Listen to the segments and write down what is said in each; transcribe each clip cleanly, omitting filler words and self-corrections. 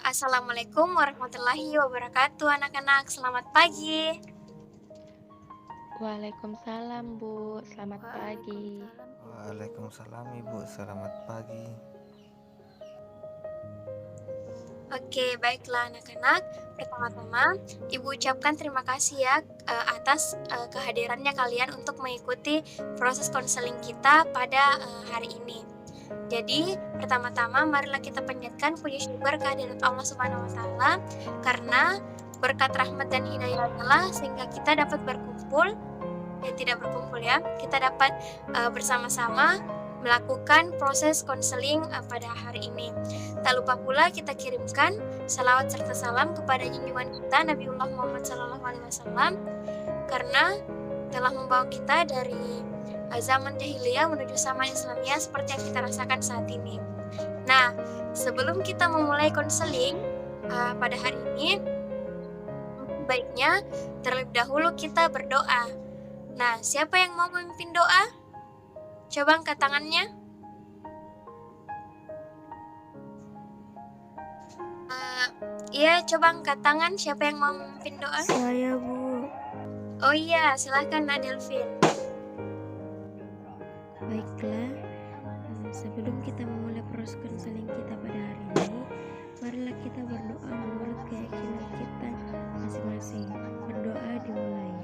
Assalamualaikum warahmatullahi wabarakatuh, anak-anak. Selamat pagi. Waalaikumsalam Bu, selamat pagi. Waalaikumsalam Ibu, selamat pagi. Oke, baiklah anak-anak. Pertama-tama, Ibu ucapkan terima kasih ya atas kehadirannya kalian untuk mengikuti proses konseling kita pada hari ini. Jadi, pertama-tama marilah kita panjatkan puji syukur kehadirat Allah Subhanahu wa taala karena berkat rahmat dan hidayahnya lah sehingga kita dapat berkumpul, tidak berkumpul ya, kita dapat bersama-sama melakukan proses konseling pada hari ini. Tak lupa pula kita kirimkan salawat serta salam kepada junjungan kita Nabiullah Muhammad SAW karena telah membawa kita dari zaman jahiliyah menuju zaman Islamiyah seperti yang kita rasakan saat ini. Nah, sebelum kita memulai konseling pada hari ini, baiknya terlebih dahulu kita berdoa. Nah, siapa yang mau memimpin doa? Coba angkat tangannya. Iya, coba angkat tangan. Siapa yang mau memimpin doa? Saya, Bu. Oh iya, silahkan Nadelvin. Baiklah, sebelum kita memulai proses konseling kita pada hari ini, marilah kita berdoa menurut keyakinan kita masing-masing. Berdoa dimulai.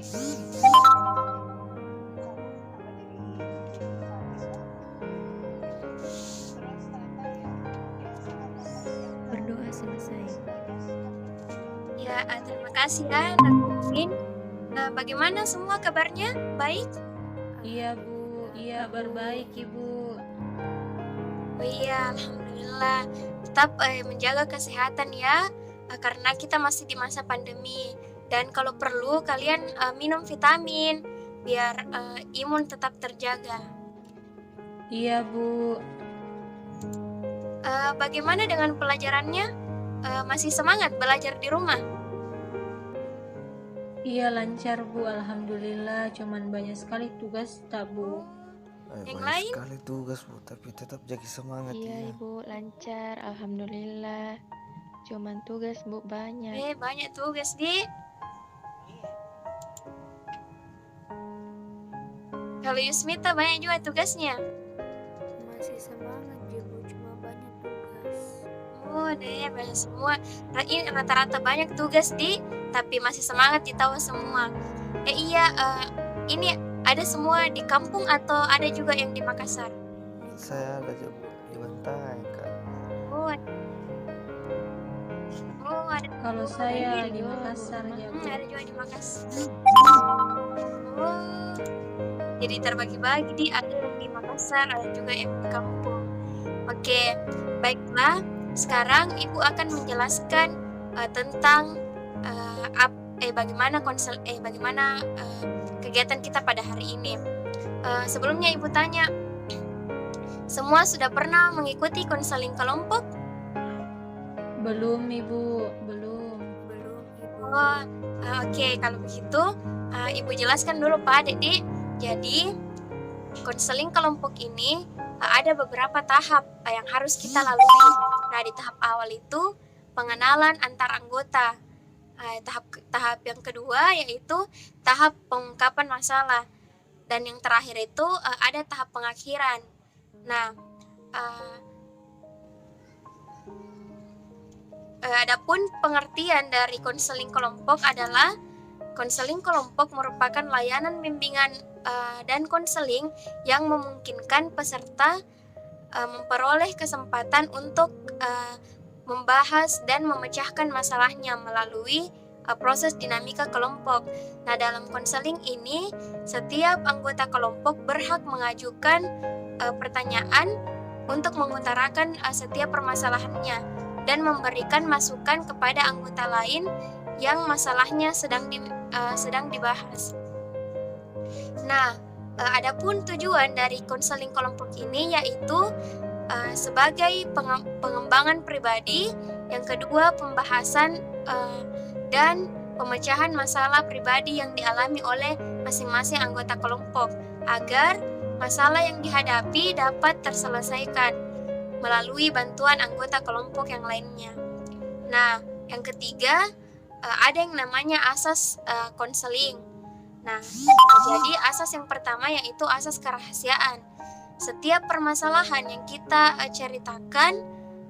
Berdoa selesai. Ya, terima kasih ya Nadelvin. Bagaimana semua kabarnya? Baik? Iya Bu, iya berbaik Ibu. Oh iya, alhamdulillah. Tetap menjaga kesehatan ya, karena kita masih di masa pandemi. Dan kalau perlu kalian minum vitamin biar imun tetap terjaga. Iya Bu. Bagaimana dengan pelajarannya? Masih semangat belajar di rumah? Iya lancar Bu, alhamdulillah. Cuman banyak sekali tugas tak Bu. Yang Banyak lain? sekali tugas Bu, tapi tetap jaga semangat Iya ya. Ibu, lancar, alhamdulillah. Cuman tugas Bu banyak. Banyak tugas di. Kalau Yusmita banyak juga tugasnya. Masih semangat, Bu, cuma banyak tugas. Oh deh, banyak semua. Ini rata-rata banyak tugas di, tapi masih semangat ditawa semua. Iya, ini ada semua di kampung atau ada juga yang di Makassar? Saya ada Bu di Bantai Kak. Oh, ada. Kalau saya di Makassar ya Bu. Ada juga di Makassar. Oh, jadi terbagi-bagi di, ada yang di Makassar, ada juga yang di kampung. Oke, baiklah. Sekarang Ibu akan menjelaskan tentang bagaimana kegiatan kita pada hari ini. Sebelumnya Ibu tanya, semua sudah pernah mengikuti konseling kelompok? Belum Ibu, belum. Oh, oke. Kalau begitu, Ibu jelaskan dulu Pak Adik. Jadi, konseling kelompok ini ada beberapa tahap yang harus kita lalui. Nah, di tahap awal itu pengenalan antar anggota. Tahap yang kedua yaitu tahap pengungkapan masalah. Dan yang terakhir itu ada tahap pengakhiran. Nah, adapun pengertian dari konseling kelompok adalah konseling kelompok merupakan layanan bimbingan dan konseling yang memungkinkan peserta memperoleh kesempatan untuk membahas dan memecahkan masalahnya melalui proses dinamika kelompok. Nah, dalam konseling ini, setiap anggota kelompok berhak mengajukan pertanyaan untuk mengutarakan setiap permasalahannya dan memberikan masukan kepada anggota lain yang masalahnya sedang dibahas. Nah, adapun tujuan dari konseling kelompok ini yaitu sebagai pengembangan pribadi, yang kedua pembahasan dan pemecahan masalah pribadi yang dialami oleh masing-masing anggota kelompok agar masalah yang dihadapi dapat terselesaikan. melalui bantuan anggota kelompok yang lainnya. Nah, yang ketiga, ada yang namanya asas konseling. Nah, jadi asas yang pertama yaitu asas kerahasiaan. Setiap permasalahan yang kita ceritakan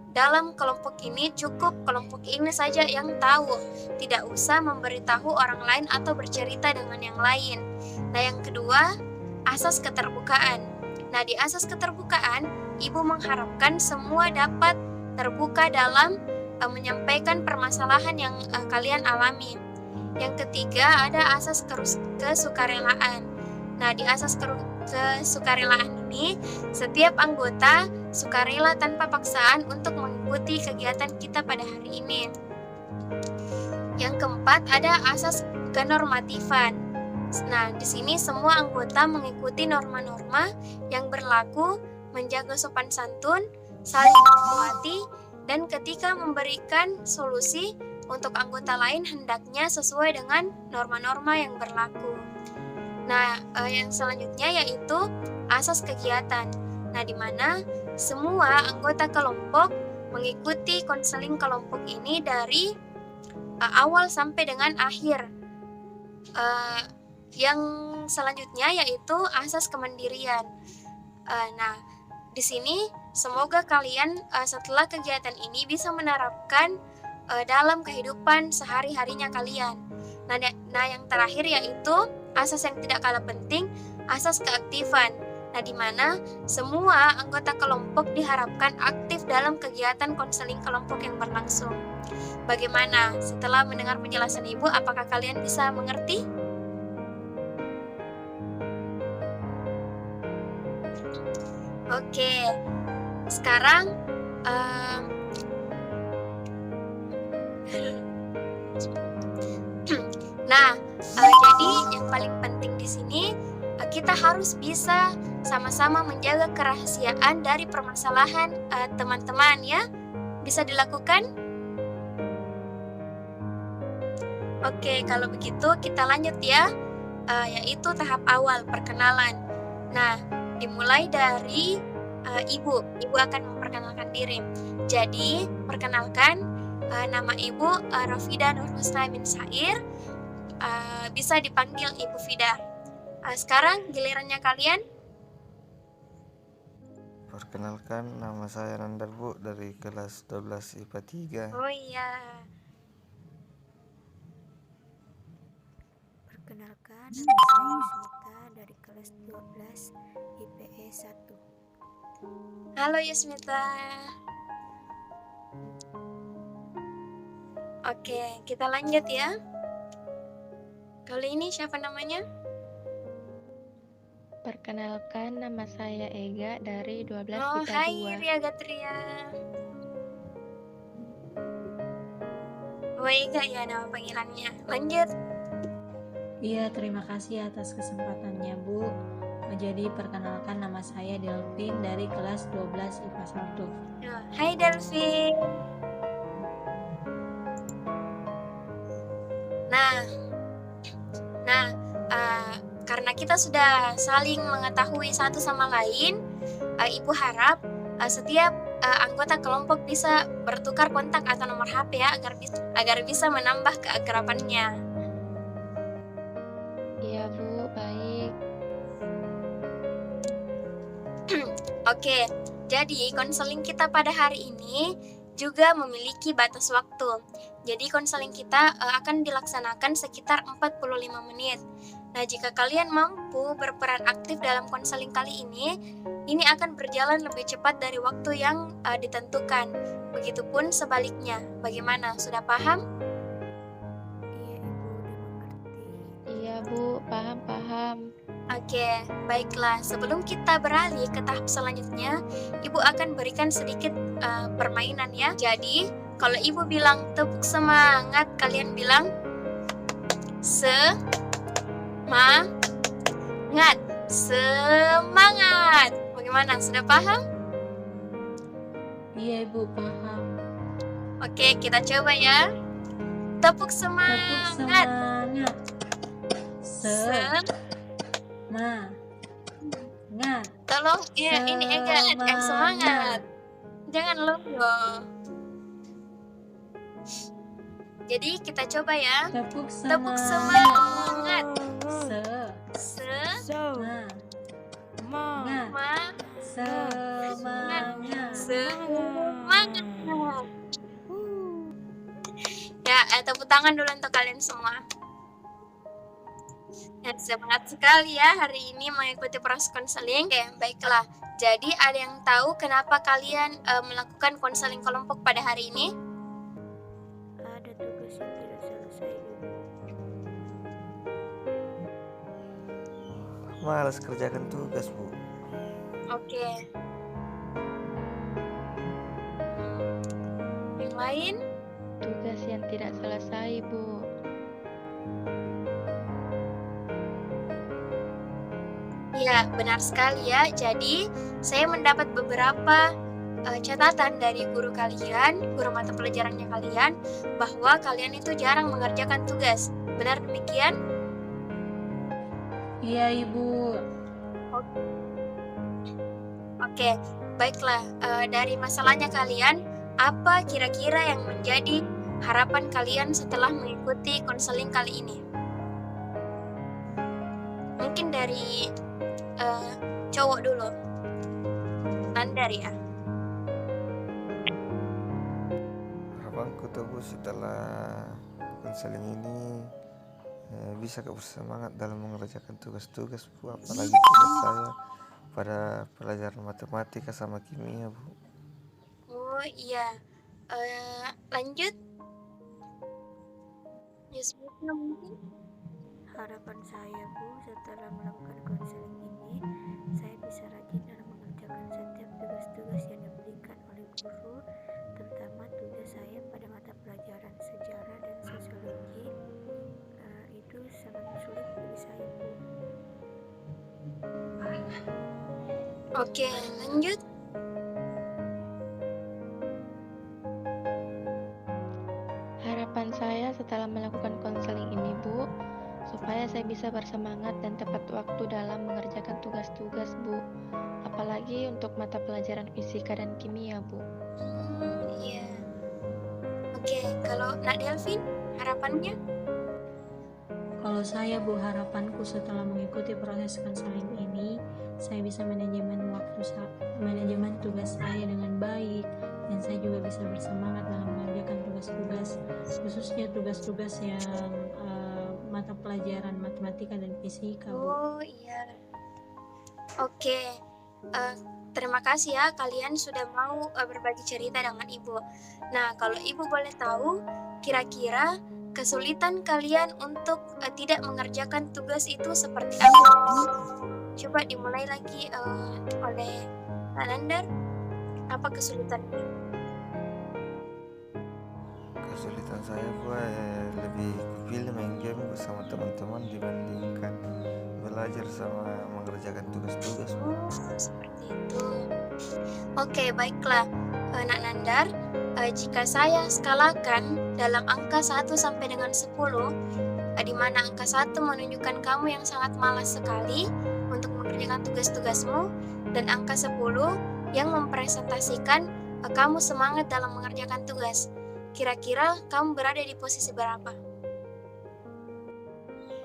dalam kelompok ini, cukup kelompok ini saja yang tahu, tidak usah memberitahu orang lain atau bercerita dengan yang lain. Nah, yang kedua, asas keterbukaan. Nah, di asas keterbukaan, Ibu mengharapkan semua dapat terbuka dalam menyampaikan permasalahan yang kalian alami. Yang ketiga, ada asas kesukarelaan. Nah, di asas kesukarelaan ini, setiap anggota sukarela tanpa paksaan untuk mengikuti kegiatan kita pada hari ini. Yang keempat, ada asas kenormatifan. Nah, di sini semua anggota mengikuti norma-norma yang berlaku, menjaga sopan santun, saling menghormati, dan ketika memberikan solusi untuk anggota lain hendaknya sesuai dengan norma-norma yang berlaku. Nah, yang selanjutnya yaitu asas kegiatan. Nah, di mana semua anggota kelompok mengikuti konseling kelompok ini dari awal sampai dengan akhir. Yang selanjutnya yaitu asas kemandirian. Nah, di sini semoga kalian setelah kegiatan ini bisa menerapkan dalam kehidupan sehari-harinya kalian. Nah, yang terakhir yaitu asas yang tidak kalah penting, asas keaktifan. Nah, di mana semua anggota kelompok diharapkan aktif dalam kegiatan konseling kelompok yang berlangsung. Bagaimana setelah mendengar penjelasan Ibu, apakah kalian bisa mengerti? Oke, sekarang jadi yang paling penting di sini kita harus bisa sama-sama menjaga kerahasiaan dari permasalahan teman-teman ya. Bisa dilakukan? Oke, kalau begitu kita lanjut ya, yaitu tahap awal perkenalan. Nah, dimulai dari Ibu. Ibu akan memperkenalkan diri. Jadi, perkenalkan, nama Ibu Rafida Nurhusna bin Sair. Bisa dipanggil Ibu Fida. Sekarang gilirannya kalian. Perkenalkan, nama saya Nandar Bu dari kelas 12 IPA 3. Oh iya. Perkenalkan, nama saya Yusmita dari kelas 12 IPE 1. Halo Yusmita. Oke, kita lanjut ya. Kali ini siapa namanya? Perkenalkan, nama saya Ega dari 12 Oh, IPA hai 2. Ria Gatria. Oh, Ega ya nama panggilannya. Lanjut. Iya, terima kasih atas kesempatannya, Bu. Jadi, perkenalkan nama saya Delvin dari kelas 12 IPA 1. Oh, hai Delvin. Karena kita sudah saling mengetahui satu sama lain, Ibu harap setiap anggota kelompok bisa bertukar kontak atau nomor HP ya, agar bisa menambah keakrabannya. Iya, Bu, baik. Oke, jadi konseling kita pada hari ini juga memiliki batas waktu. Jadi konseling kita akan dilaksanakan sekitar 45 menit. Nah, jika kalian mampu berperan aktif dalam konseling kali ini akan berjalan lebih cepat dari waktu yang ditentukan. Begitupun sebaliknya. Bagaimana? Sudah paham? Iya, Ibu udah mengerti. Iya, Bu, paham. Oke, baiklah. Sebelum kita beralih ke tahap selanjutnya, Ibu akan berikan sedikit permainan ya. Jadi, kalau Ibu bilang tepuk semangat, kalian bilang semangat. Bagaimana? Sudah paham? Iya, Ibu, paham. Oke, kita coba ya. Tepuk Tepuk semangat. semangat. Semangat. Semangat. Tolong ya, ini Ega yang semangat. Jangan loyo. Jadi kita coba ya. Tepuk Tepuk semangat. semangat. Semangat. Ma- Semangat. Semangat. Ya, tepuk tangan dulu untuk kalian semua. Ya, semangat sekali ya hari ini mengikuti proses konseling. Oke, baiklah. Jadi ada yang tahu kenapa kalian melakukan konseling kelompok pada hari ini? Ada tugas yang tidak selesai, Ibu. Malas kerjakan tugas, Bu. Oke. Yang lain? Tugas yang tidak selesai, Bu. Ya, benar sekali ya. Jadi, saya mendapat beberapa catatan dari guru kalian, guru mata pelajarannya kalian, bahwa kalian itu jarang mengerjakan tugas. Benar demikian? Iya, Ibu. Oke, baiklah. Dari masalahnya kalian, apa kira-kira yang menjadi harapan kalian setelah mengikuti konseling kali ini? Mungkin dari cowok dulu. Nandar ya. Harapanku tuh, Bu, setelah konseling ini bisa bersemangat dalam mengerjakan tugas-tugas, Bu, apalagi tugas saya pada pelajaran matematika sama kimia, Bu. Oh iya. Lanjut. Yasmina mungkin. Harapan saya, Bu, setelah melakukan konseling ini, saya bisa rajin dalam mengerjakan setiap tugas-tugas yang diberikan oleh guru, terutama tugas saya pada mata pelajaran sejarah dan sosiologi. Itu sangat sulit bagi saya, Bu. Oke, lanjut. Harapan saya setelah melakukan konseling ini, Bu, supaya saya bisa bersemangat dan tepat waktu dalam mengerjakan tugas-tugas, Bu. Apalagi untuk mata pelajaran fisika dan kimia, Bu. Iya. Oke, kalau Nak Delvin, harapannya? Kalau saya, Bu, harapanku setelah mengikuti proses konseling ini, saya bisa manajemen manajemen tugas saya dengan baik, dan saya juga bisa bersemangat dalam mengerjakan tugas-tugas, khususnya tugas-tugas yang mata pelajaran matematika dan fisika, Bu. Oh iya. Oke. Terima kasih ya kalian sudah mau berbagi cerita dengan Ibu. Nah, kalau Ibu boleh tahu, kira-kira kesulitan kalian untuk tidak mengerjakan tugas itu seperti apa? Coba dimulai lagi oleh Nandar. Apa kesulitannya? Kesulitan saya, Bu, lebih pilih main game bersama teman-teman dibandingkan belajar sama mengerjakan tugas-tugas, Bu. Seperti itu. Oke, baiklah. Nak Nandar, jika saya skalakan dalam angka 1 sampai dengan 10, di mana angka 1 menunjukkan kamu yang sangat malas sekali untuk mengerjakan tugas-tugasmu, dan angka 10 yang mempresentasikan kamu semangat dalam mengerjakan tugas. Kira-kira kamu berada di posisi berapa?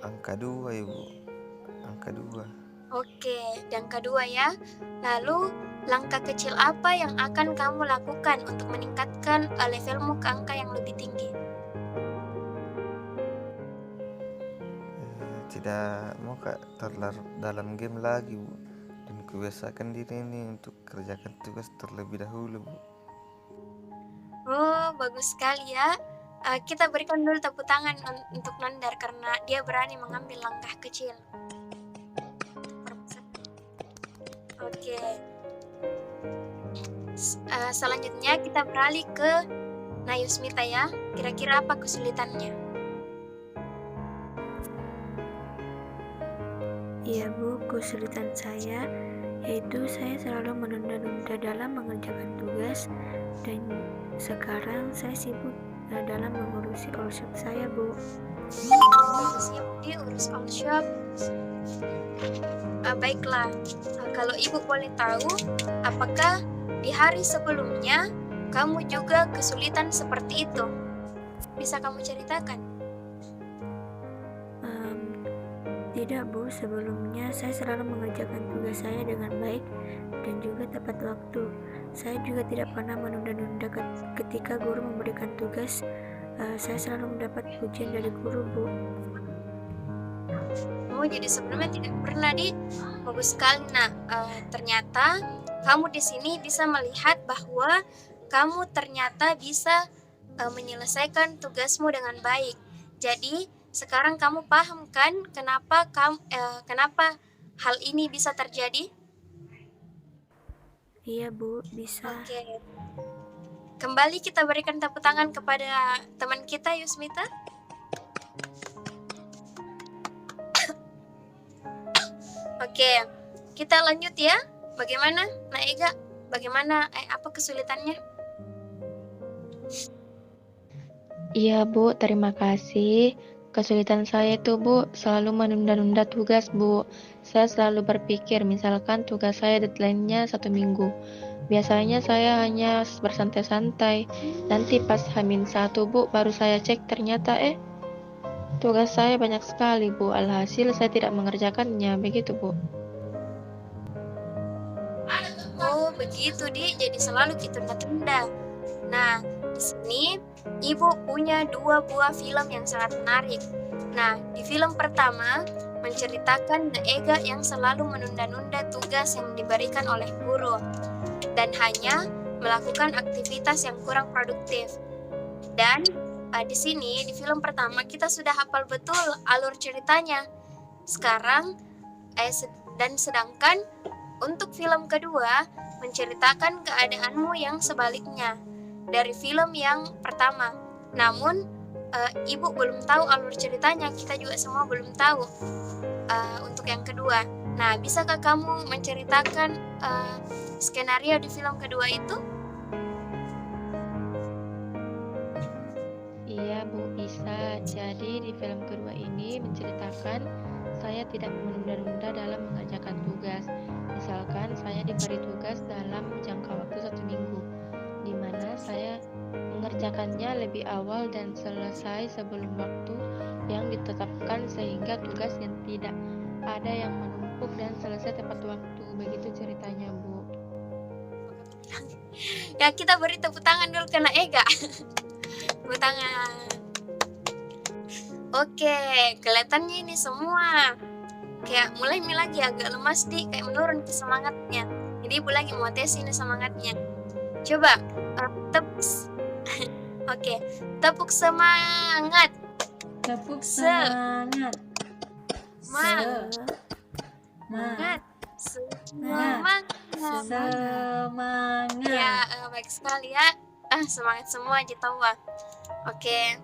Angka 2, Ibu. Angka 2. Oke, dan kedua ya. Lalu, langkah kecil apa yang akan kamu lakukan untuk meningkatkan levelmu ke angka yang lebih tinggi? Tidak mau terlarut dalam game lagi, Bu, dan kebiasakan diri ini untuk kerjakan tugas terlebih dahulu, Bu. Oh, bagus sekali ya. Kita berikan dulu tepuk tangan untuk Nandar karena dia berani mengambil langkah kecil. Oke. Selanjutnya kita beralih ke Nayusmita ya. Kira-kira apa kesulitannya? Iya, Bu, kesulitan saya yaitu saya selalu menunda-nunda dalam mengerjakan tugas, dan sekarang saya sibuk dalam mengurusi all shop saya, Bu. Sibuk diurus all shop. Baiklah, kalau Ibu boleh tahu, apakah di hari sebelumnya kamu juga kesulitan seperti itu? Bisa kamu ceritakan? Tidak Bu, sebelumnya saya selalu mengerjakan tugas saya dengan baik dan juga tepat waktu. Saya juga tidak pernah menunda-nunda ketika guru memberikan tugas. Saya selalu mendapat pujian dari guru Bu. Oh, jadi sebelumnya tidak pernah bagus sekali. Nah, ternyata kamu di sini bisa melihat bahwa kamu ternyata bisa menyelesaikan tugasmu dengan baik. Jadi sekarang kamu paham kan kenapa hal ini bisa terjadi? Iya Bu, bisa. Oke. Kembali kita berikan tepuk tangan kepada teman kita Yusmita. Oke, kita lanjut ya. Bagaimana, Naega? Bagaimana apa kesulitannya? Iya Bu, terima kasih. Kesulitan saya itu Bu, selalu menunda-nunda tugas Bu. Saya selalu berpikir misalkan tugas saya deadline-nya 1 minggu. Biasanya saya hanya bersantai-santai. Nanti pas H-1 Bu, baru saya cek ternyata tugas saya banyak sekali Bu. Alhasil saya tidak mengerjakannya, begitu Bu. Oh, begitu jadi selalu kita tunda-tunda. Nah, di sini Ibu punya 2 buah film yang sangat menarik. Nah, di film pertama menceritakan Naega yang selalu menunda-nunda tugas yang diberikan oleh guru dan hanya melakukan aktivitas yang kurang produktif. Dan di sini di film pertama kita sudah hafal betul alur ceritanya. Sekarang sedangkan untuk film kedua menceritakan keadaanmu yang sebaliknya dari film yang pertama. Namun Ibu belum tahu alur ceritanya, kita juga semua belum tahu untuk yang kedua. Nah, bisakah kamu menceritakan skenario di film kedua itu? Iya Bu, bisa. Jadi di film kedua ini menceritakan saya tidak menunda-nunda dalam mengerjakan tugas. Misalkan saya diberi tugas dalam jangka waktu 1 minggu, di mana saya mengerjakannya lebih awal dan selesai sebelum waktu yang ditetapkan sehingga tugas yang tidak ada yang menumpuk dan selesai tepat waktu. Begitu ceritanya Bu. Ya, kita beri tepuk tangan dulu ke Naega. Tepuk tangan. Oke, kelihatannya ini semua kayak mulai lagi agak lemas kayak menurun ke semangatnya. Jadi Ibu lagi mau tes ini semangatnya. Coba Oke, tepuk semangat. Tepuk semangat. Semangat. Semangat. Semangat. Ya, baik sekali ya. Semangat semua aja tahu. Oke.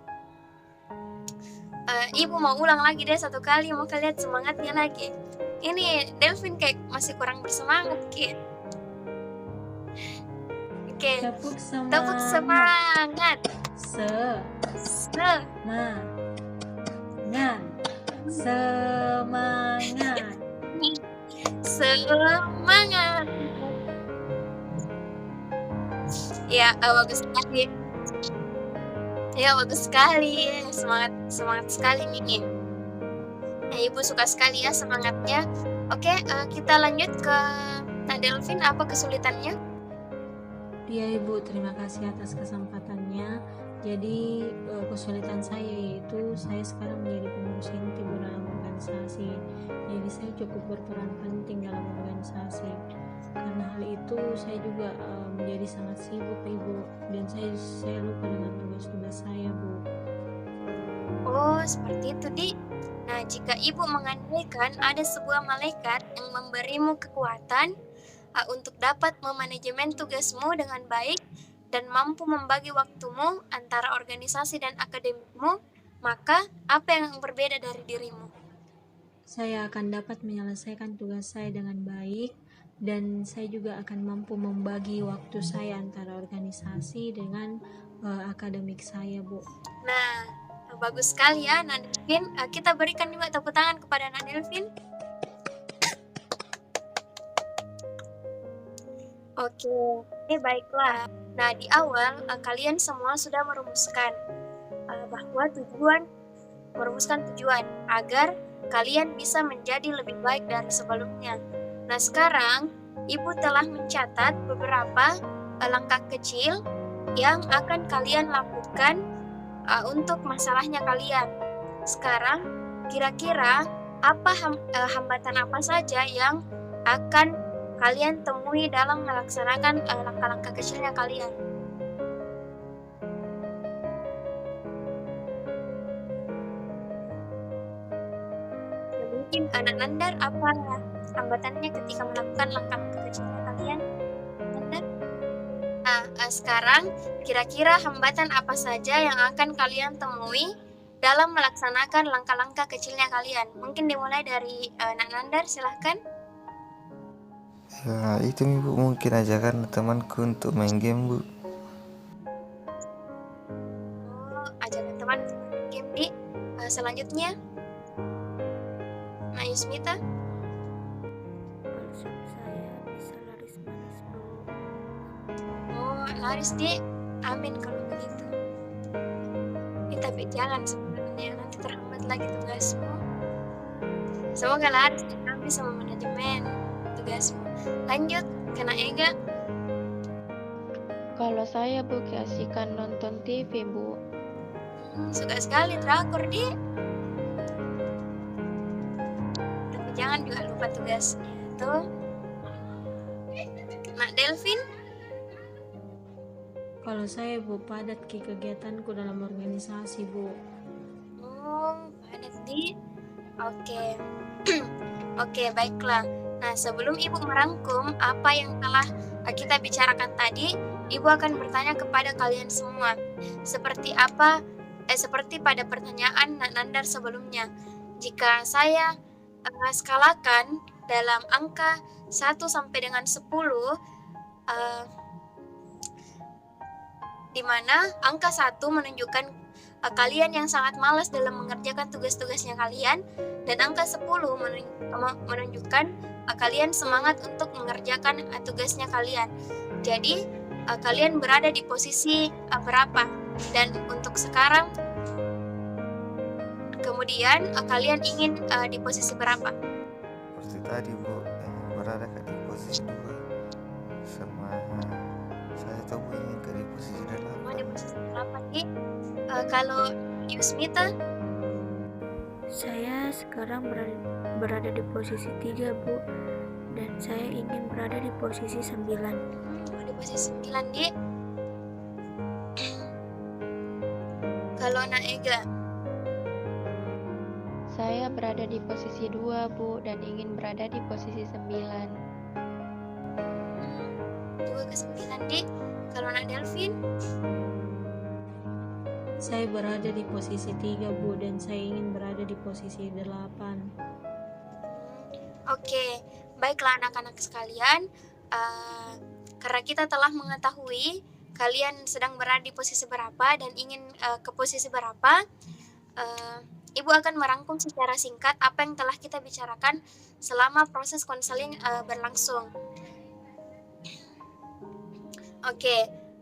Ibu mau ulang lagi deh 1 kali, mau kalian semangatnya lagi. Ini Delvin kayak masih kurang bersemangat Oke. Tepuk semangat. Tepuk semangat. Semangat. Semangat. Ya, bagus sekali. Ya, bagus sekali. Semangat sekali nih. Nah, Ibu suka sekali ya semangatnya. Oke, kita lanjut ke Delvin. Apa kesulitannya? Ya Ibu, terima kasih atas kesempatannya. Jadi kesulitan saya yaitu saya sekarang menjadi pengurus inti dalam organisasi. Jadi saya cukup berperan penting dalam organisasi. Karena hal itu saya juga menjadi sangat sibuk Ibu, dan saya lupa dengan tugas-tugas saya Bu. Oh, seperti itu Nah, jika Ibu mengandaikan ada sebuah malaikat yang memberimu kekuatan untuk dapat memanajemen tugasmu dengan baik dan mampu membagi waktumu antara organisasi dan akademikmu, maka apa yang berbeda dari dirimu? Saya akan dapat menyelesaikan tugas saya dengan baik, dan saya juga akan mampu membagi waktu saya antara organisasi dengan akademik saya Bu. Nah, bagus sekali ya Nadelvin. Kita berikan juga tepuk tangan kepada Nadelvin. Oke, baiklah. Nah, di awal kalian semua sudah merumuskan bahwa merumuskan tujuan agar kalian bisa menjadi lebih baik dari sebelumnya. Nah, sekarang Ibu telah mencatat beberapa langkah kecil yang akan kalian lakukan untuk masalahnya kalian. Sekarang, kira-kira hambatan apa saja yang akan kalian temui dalam melaksanakan langkah-langkah kecilnya kalian? Ya, mungkin anak Nandar, apa hambatannya ketika melakukan langkah-langkah kecilnya kalian? Nandar? Nah, sekarang kira-kira hambatan apa saja yang akan kalian temui dalam melaksanakan langkah-langkah kecilnya kalian? Mungkin dimulai dari Nak Nandar, silahkan. Ya itu nih Bu, mungkin ajakan temanku untuk main game Bu. Ajakan teman untuk main game di selanjutnya. Nah, Yusmita? Konsep saya bisa laris manis Bu. Laris di, amin kalau begitu. Tapi jangan sebenarnya, nanti terhambat lagi tugasmu. Semoga laris dan bisa memanajemen tugasmu. Lanjut, kena Ega. Kalau saya Bu keasikan nonton TV Bu. Suka sekali drakor di. Tapi jangan juga lupa tugasnya tuh. Nak Delvin? Kalau saya Bu padat ke kegiatanku dalam organisasi Bu. Padat di. Oke. Oke, baiklah. Nah, sebelum Ibu merangkum apa yang telah kita bicarakan tadi, Ibu akan bertanya kepada kalian semua. Seperti pada pertanyaan Nak Nandar sebelumnya. Jika saya skalakan dalam angka 1 sampai dengan 10, di mana angka 1 menunjukkan kalian yang sangat malas dalam mengerjakan tugas-tugasnya kalian, dan angka 10 menunjukkan kalian semangat untuk mengerjakan tugasnya kalian. Jadi kalian berada di posisi berapa? Dan untuk sekarang, kemudian kalian ingin di posisi berapa? Seperti tadi Bu, berada di posisi 2 sama saya tahu Bu ingin di posisi 8. Di posisi 8 nih. Kalau Yusmita? Saya sekarang berada di posisi 3 Bu, dan saya ingin berada di posisi 9. Di posisi 9 di. Kalau Nak Ega? Saya berada di posisi 2 Bu dan ingin berada di posisi 9. 2 ke 9 di. Kalau Nak Delvin? Saya berada di posisi 3 Bu dan saya ingin berada di posisi 8. Oke, baiklah anak-anak sekalian, karena kita telah mengetahui kalian sedang berada di posisi berapa dan ingin ke posisi berapa, Ibu akan merangkum secara singkat apa yang telah kita bicarakan selama proses konseling berlangsung. Oke,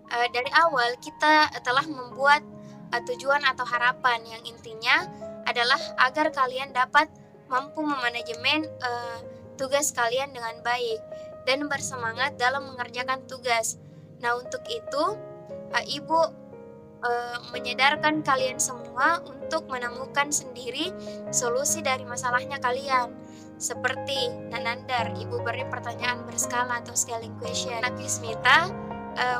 dari awal kita telah membuat tujuan atau harapan yang intinya adalah agar kalian dapat mampu memanajemen tugas kalian dengan baik dan bersemangat dalam mengerjakan tugas. Nah, untuk itu Ibu menyadarkan kalian semua untuk menemukan sendiri solusi dari masalahnya kalian. Seperti Nandar, Ibu beri pertanyaan berskala atau scaling question. Nak Yusmita,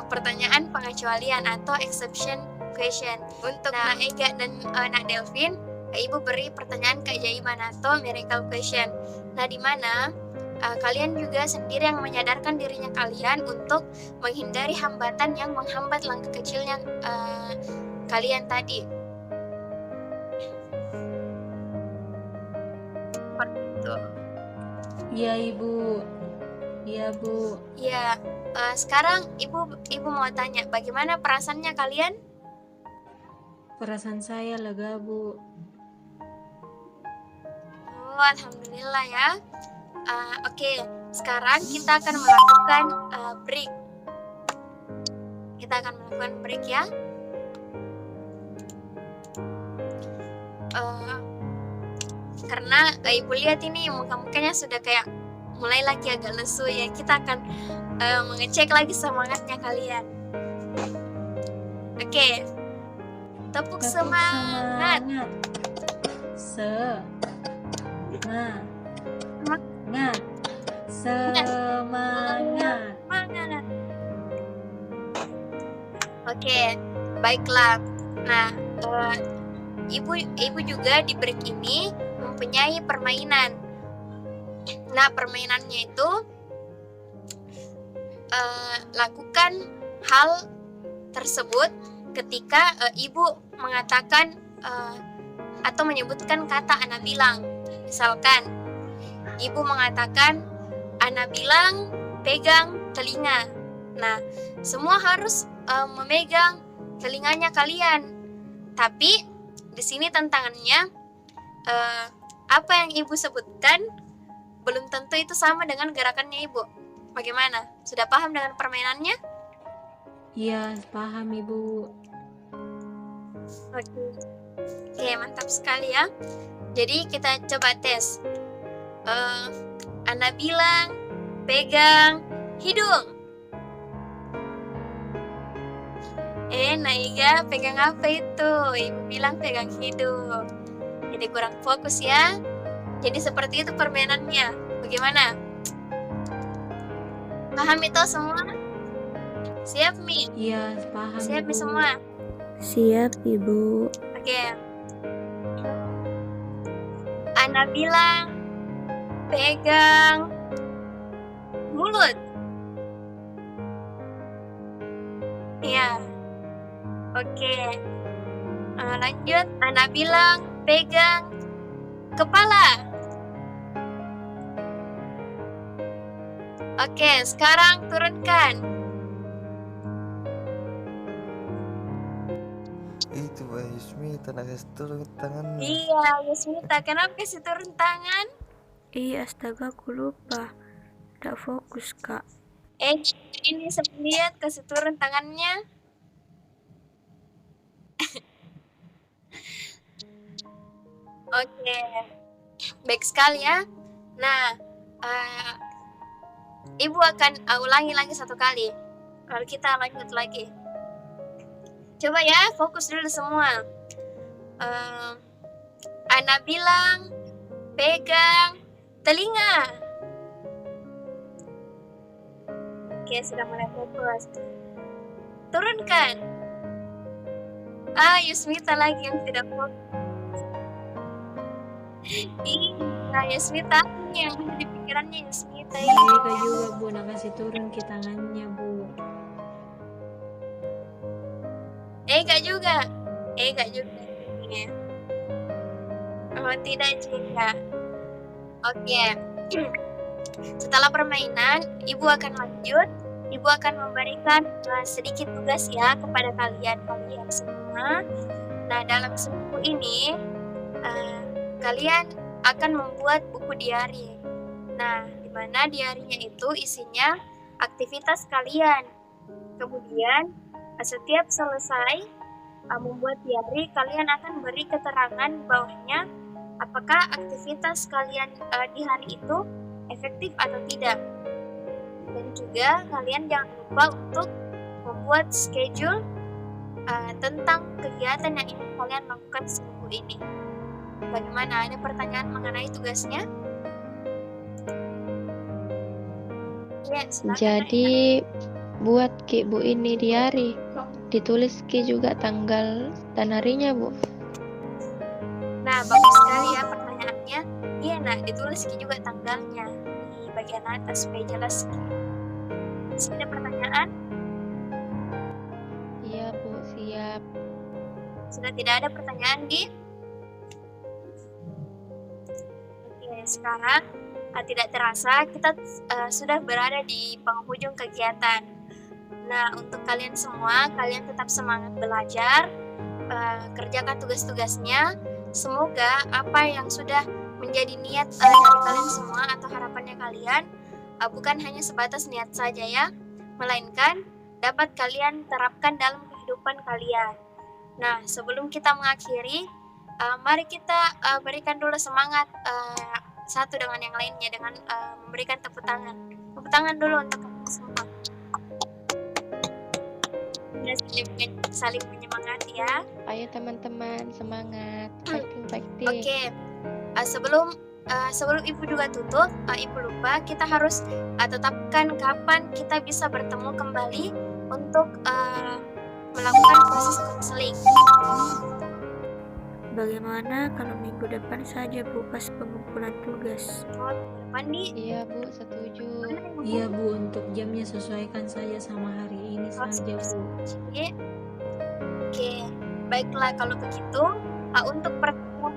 pertanyaan pengecualian atau exception question. Untuk Nak Ega dan Nak Delvin, Ibu beri pertanyaan keajaiban atau miracle question. Nah, di mana kalian juga sendiri yang menyadarkan dirinya kalian untuk menghindari hambatan yang menghambat langkah kecilnya kalian tadi. Seperti itu. Iya Ibu. Iya Bu. Ya, sekarang Ibu mau tanya, bagaimana perasaannya kalian? Perasaan saya lega Bu. Alhamdulillah ya. Oke, sekarang kita akan melakukan break. Kita akan melakukan break ya. Karena ibu lihat ini muka-mukanya sudah kayak mulai lagi agak lesu ya. Kita akan mengecek lagi semangatnya kalian. Oke, tepuk semangat. Semangat. Oke, baiklah. Nah, ibu juga di break ini mempunyai permainan. Nah, permainannya itu lakukan hal tersebut ketika ibu mengatakan atau menyebutkan kata Ana bilang. Misalkan ibu mengatakan Ana bilang pegang telinga. Nah, semua harus memegang telinganya kalian. Tapi di sini tantangannya apa yang ibu sebutkan belum tentu itu sama dengan gerakannya ibu. Bagaimana? Sudah paham dengan permainannya? Iya, paham Ibu. Oke, mantap sekali ya. Jadi kita coba tes. Ana bilang pegang hidung. Naiga pegang apa itu? Ibu bilang pegang hidung. Jadi kurang fokus ya. Jadi seperti itu permainannya. Bagaimana? Paham itu semua? Siap Mi? Iya, paham Siap Mi Ibu. semua? Siap, Ibu. Oke. Ana bilang pegang mulut. Iya. Oke. Lanjut. Ana bilang pegang kepala. Oke, sekarang turunkan. Itu Mbak Yusmita nak kasih turun tangannya. Iya, Yusmita, kenapa kasih turun tangan? Iya, astaga, aku lupa. Tidak fokus, Kak. Ini saya lihat kasih turun tangannya. Oke, baik sekali ya. Nah, ibu akan ulangi lagi satu kali. Lalu kita lanjut lagi. Coba ya, fokus dulu semua. Ana bilang pegang telinga. Oke, sudah mulai fokus. Turunkan. Yusmita lagi yang tidak fokus. Iya, Yusmita yang ada di pikirannya Yusmita ini. Ega juga Bu, nak kasih turun ke tangannya Bu. Ega juga. Iya. Oh, tidak juga. Oke. Setelah permainan, ibu akan lanjut. Ibu akan memberikan sedikit tugas ya kepada kalian semua. Nah, dalam seminggu ini kalian akan membuat buku diari. Nah, di mana diarinya itu isinya aktivitas kalian. Kemudian setiap selesai membuat diari, kalian akan beri keterangan di bawahnya apakah aktivitas kalian di hari itu efektif atau tidak. Dan juga kalian jangan lupa untuk membuat schedule tentang kegiatan yang ingin kalian lakukan seminggu ini. Bagaimana? Ada pertanyaan mengenai tugasnya? Ya, silakan. Jadi buat Ki Bu ini diari, ditulis Ki juga tanggal dan harinya Bu. Nah, bagus sekali ya pertanyaannya. Iya, nah ditulis Ki juga tanggalnya di bagian atas supaya jelas Ki. Masih ada pertanyaan? Iya Bu, siap. Sudah tidak ada pertanyaan Di? Oke, sekarang tidak terasa kita sudah berada di penghujung kegiatan. Nah, untuk kalian semua, kalian tetap semangat belajar, kerjakan tugas-tugasnya. Semoga apa yang sudah menjadi niat dari kalian semua atau harapannya kalian bukan hanya sebatas niat saja ya, melainkan dapat kalian terapkan dalam kehidupan kalian. Nah, sebelum kita mengakhiri, mari kita berikan dulu semangat satu dengan yang lainnya dengan memberikan tepuk tangan. Tepuk tangan dulu untuk kalian semua. Ya, saling menyemangati ya. Ayo teman-teman, semangat, fighting. Oke, sebelum Ibu juga tutup, Ibu lupa kita harus tetapkan kapan kita bisa bertemu kembali untuk melakukan proses konseling. Bagaimana kalau minggu depan saja Bu, pas pengumpulan tugas? Oh, Pandi? Iya Bu, setuju. Iya Bu, untuk jamnya sesuaikan saja sama hari ini saja Bu. Oke, baiklah kalau begitu untuk pertemuan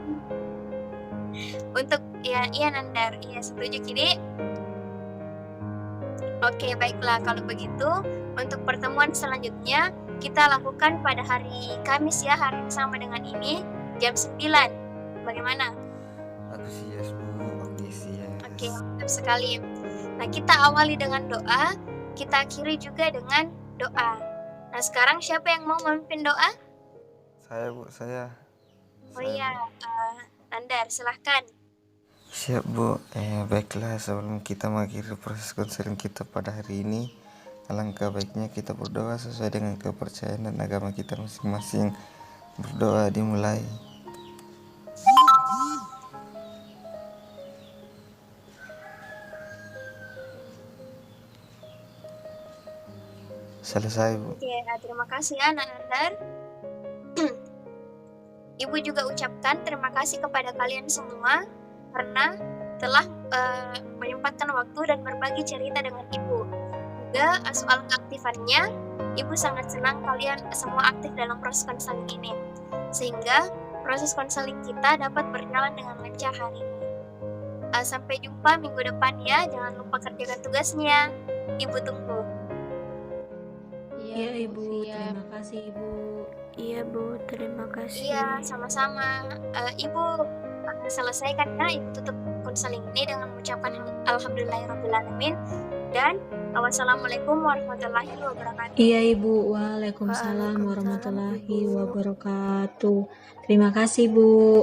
iya Nandar, iya setuju Kidi. Oke, baiklah kalau begitu untuk pertemuan selanjutnya kita lakukan pada hari Kamis ya, hari yang sama dengan ini jam 9. Bagaimana? Aku siap Bu, oke siap. Oke, mantap sekali. Nah, kita awali dengan doa, kita akhiri juga dengan doa. Nah, sekarang siapa yang mau memimpin doa? Saya Bu, saya. Oh iya, Nandar, silahkan. Siap Bu, baiklah sebelum kita mengakhiri proses konseling kita pada hari ini, alangkah baiknya kita berdoa sesuai dengan kepercayaan dan agama kita masing-masing. Berdoa dimulai. Selesai Bu. Oke, terima kasih ya Nandar. Ibu juga ucapkan terima kasih kepada kalian semua karena telah menyempatkan waktu dan berbagi cerita dengan Ibu. Juga soal keaktifannya, Ibu sangat senang kalian semua aktif dalam proses konseling ini, sehingga proses konseling kita dapat berjalan dengan lancar hari ini. Sampai jumpa minggu depan ya, jangan lupa kerjakan tugasnya. Ibu tunggu. Iya Ibu, siap. terima kasih Ibu. Iya Bu, terima kasih. Iya, sama-sama. Ibu selesaikan ya, Ibu tutup konseling ini dengan mengucapkan alhamdulillahirrahmanirrahim dan wassalamualaikum warahmatullahi wabarakatuh. Iya Ibu, waalaikumsalam warahmatullahi wabarakatuh. Terima kasih Bu.